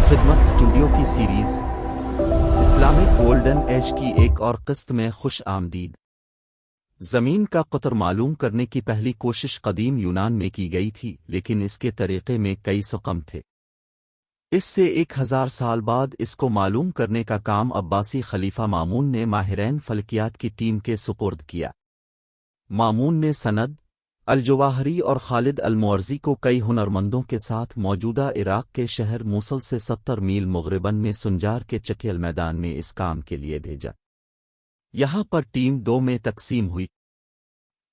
خدمت اسٹوڈیو کی series Islamic golden age کی ایک اور قسط میں خوش آمدید۔ زمین کا قطر معلوم کرنے کی پہلی کوشش قدیم یونان میں کی گئی تھی، لیکن اس کے طریقے میں کئی سقم تھے۔ اس سے 1000 سال بعد اس کو معلوم کرنے کا کام عباسی خلیفہ مامون نے ماہرین فلکیات کی ٹیم کے سپرد کیا۔ مامون نے سند، الجواہری اور خالد المعرزی کو کئی ہنرمندوں کے ساتھ موجودہ عراق کے شہر موصل سے 70 میل مغرباً میں سنجار کے چٹیل میدان میں اس کام کے لیے بھیجا۔ یہاں پر ٹیم 2 میں تقسیم ہوئی،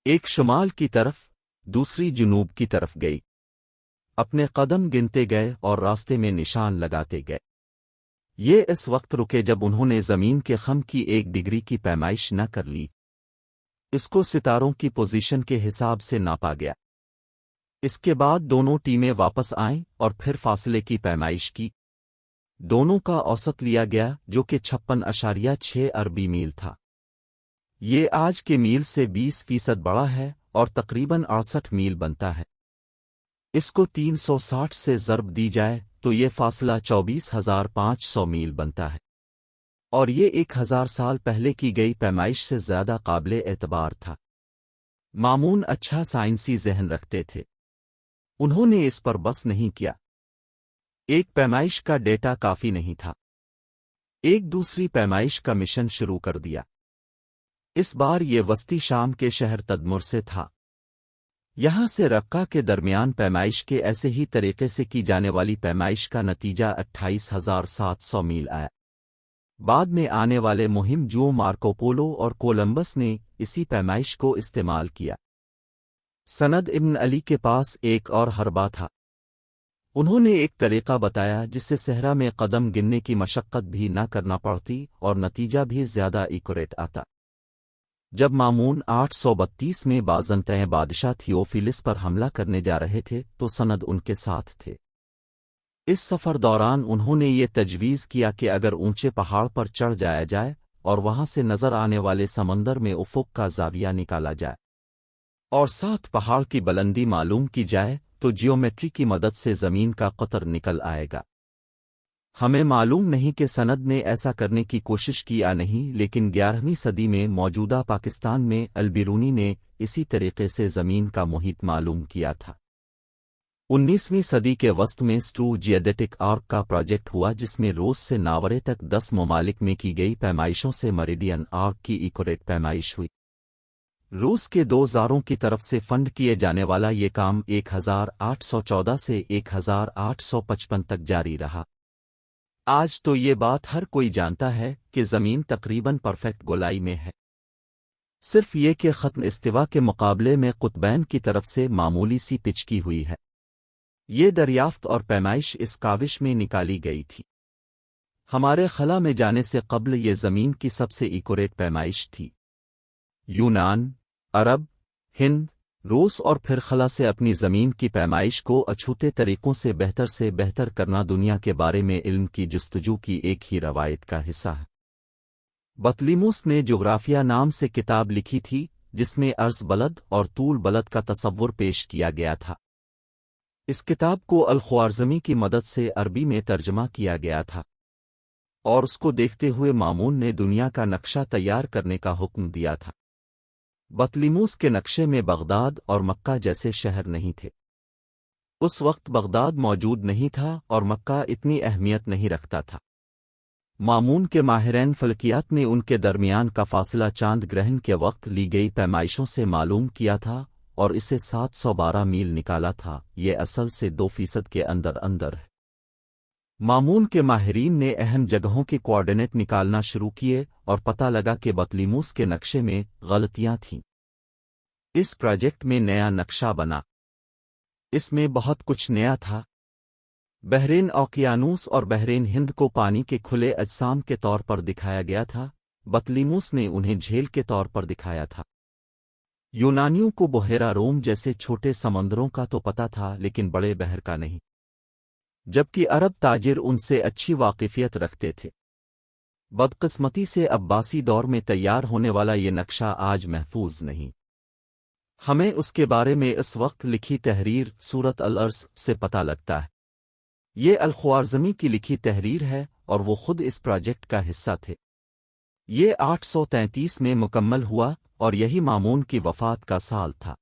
ایک شمال کی طرف، دوسری جنوب کی طرف گئی۔ اپنے قدم گنتے گئے اور راستے میں نشان لگاتے گئے۔ یہ اس وقت رکے جب انہوں نے زمین کے خم کی 1 ڈگری کی پیمائش نہ کر لی۔ اس کو ستاروں کی پوزیشن کے حساب سے ناپا گیا۔ اس کے بعد دونوں ٹیمیں واپس آئیں اور پھر فاصلے کی پیمائش کی۔ دونوں کا اوسط لیا گیا جو کہ 56.6 عربی میل تھا۔ یہ آج کے میل سے 20% بڑا ہے اور تقریباً 68 میل بنتا ہے۔ اس کو 360 سے ضرب دی جائے تو یہ فاصلہ 24,500 میل بنتا ہے، اور یہ 1000 سال پہلے کی گئی پیمائش سے زیادہ قابل اعتبار تھا۔ مامون اچھا سائنسی ذہن رکھتے تھے۔ انہوں نے اس پر بس نہیں کیا۔ ایک پیمائش کا ڈیٹا کافی نہیں تھا، ایک دوسری پیمائش کا مشن شروع کر دیا۔ اس بار یہ وسطی شام کے شہر تدمر سے تھا۔ یہاں سے رقہ کے درمیان پیمائش کے ایسے ہی طریقے سے کی جانے والی پیمائش کا نتیجہ 28,700 میل آیا۔ بعد میں آنے والے مہم جو مارکو پولو اور کولمبس نے اسی پیمائش کو استعمال کیا۔ سند ابن علی کے پاس ایک اور حربہ تھا۔ انہوں نے ایک طریقہ بتایا جس سے صحرا میں قدم گننے کی مشقت بھی نہ کرنا پڑتی اور نتیجہ بھی زیادہ ایکوریٹ آتا۔ جب مامون 832 میں بازنطین بادشاہ تھیوفیلس پر حملہ کرنے جا رہے تھے تو سند ان کے ساتھ تھے۔ اس سفر دوران انہوں نے یہ تجویز کیا کہ اگر اونچے پہاڑ پر چڑھ جایا جائے اور وہاں سے نظر آنے والے سمندر میں افق کا زاویہ نکالا جائے اور ساتھ پہاڑ کی بلندی معلوم کی جائے تو جیومیٹری کی مدد سے زمین کا قطر نکل آئے گا۔ ہمیں معلوم نہیں کہ سند نے ایسا کرنے کی کوشش کی یا نہیں، لیکن 11ویں صدی میں موجودہ پاکستان میں البیرونی نے اسی طریقے سے زمین کا محیط معلوم کیا تھا۔ 19ویں صدی کے وسط میں اسٹرو جیوڈیٹک آرک کا پروجیکٹ ہوا جس میں روس سے ناورے تک 10 ممالک میں کی گئی پیمائشوں سے مریڈین آرک کی ایکوریٹ پیمائش ہوئی۔ روس کے 2 زاروں کی طرف سے فنڈ کیے جانے والا یہ کام 1814 سے 1855 تک جاری رہا۔ آج تو یہ بات ہر کوئی جانتا ہے کہ زمین تقریباً پرفیکٹ گولائی میں ہے، صرف یہ کہ ختم استوا کے مقابلے میں قطبین کی طرف سے معمولی سی پچ کی ہوئی ہے۔ یہ دریافت اور پیمائش اس کاوش میں نکالی گئی تھی۔ ہمارے خلا میں جانے سے قبل یہ زمین کی سب سے ایکوریٹ پیمائش تھی۔ یونان، عرب، ہند، روس اور پھر خلا سے اپنی زمین کی پیمائش کو اچھوتے طریقوں سے بہتر کرنا دنیا کے بارے میں علم کی جستجو کی ایک ہی روایت کا حصہ ہے۔ بطلیموس نے جغرافیہ نام سے کتاب لکھی تھی جس میں عرض بلد اور طول بلد کا تصور پیش کیا گیا تھا۔ اس کتاب کو الخوارزمی کی مدد سے عربی میں ترجمہ کیا گیا تھا، اور اس کو دیکھتے ہوئے مامون نے دنیا کا نقشہ تیار کرنے کا حکم دیا تھا۔ بطلیموس کے نقشے میں بغداد اور مکہ جیسے شہر نہیں تھے۔ اس وقت بغداد موجود نہیں تھا اور مکہ اتنی اہمیت نہیں رکھتا تھا۔ مامون کے ماہرین فلکیات نے ان کے درمیان کا فاصلہ چاند گرہن کے وقت لی گئی پیمائشوں سے معلوم کیا تھا اور اسے 712 میل نکالا تھا۔ یہ اصل سے 2% کے اندر ہے۔ مامون کے ماہرین نے اہم جگہوں کے کوارڈینیٹ نکالنا شروع کیے اور پتہ لگا کہ بطلیموس کے نقشے میں غلطیاں تھیں۔ اس پروجیکٹ میں نیا نقشہ بنا۔ اس میں بہت کچھ نیا تھا۔ بحرین اوقیانوس اور بحرین ہند کو پانی کے کھلے اجسام کے طور پر دکھایا گیا تھا، بطلیموس نے انہیں جھیل کے طور پر دکھایا تھا۔ یونانیوں کو بحیرہ روم جیسے چھوٹے سمندروں کا تو پتہ تھا لیکن بڑے بحر کا نہیں، جبکہ عرب تاجر ان سے اچھی واقفیت رکھتے تھے۔ بدقسمتی سے عباسی دور میں تیار ہونے والا یہ نقشہ آج محفوظ نہیں۔ ہمیں اس کے بارے میں اس وقت لکھی تحریر سورۃ الارض سے پتہ لگتا ہے۔ یہ الخوارزمی کی لکھی تحریر ہے اور وہ خود اس پروجیکٹ کا حصہ تھے۔ یہ 833 میں مکمل ہوا اور یہی مامون کی وفات کا سال تھا۔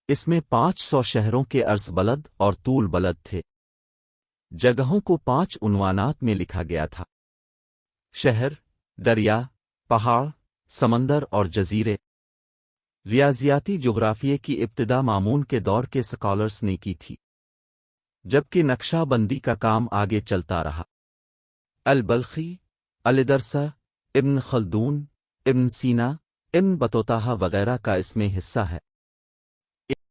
اس میں 500 شہروں کے عرض بلد اور طول بلد تھے۔ جگہوں کو 5 عنوانات میں لکھا گیا تھا: شہر، دریا، پہاڑ، سمندر اور جزیرے۔ ریاضیاتی جغرافیے کی ابتدا مامون کے دور کے سکالرز نے کی تھی، جبکہ نقشہ بندی کا کام آگے چلتا رہا۔ البلخی، الدرسہ، ابن خلدون، ابن سینا، ابن بطوطہ وغیرہ کا اس میں حصہ ہے۔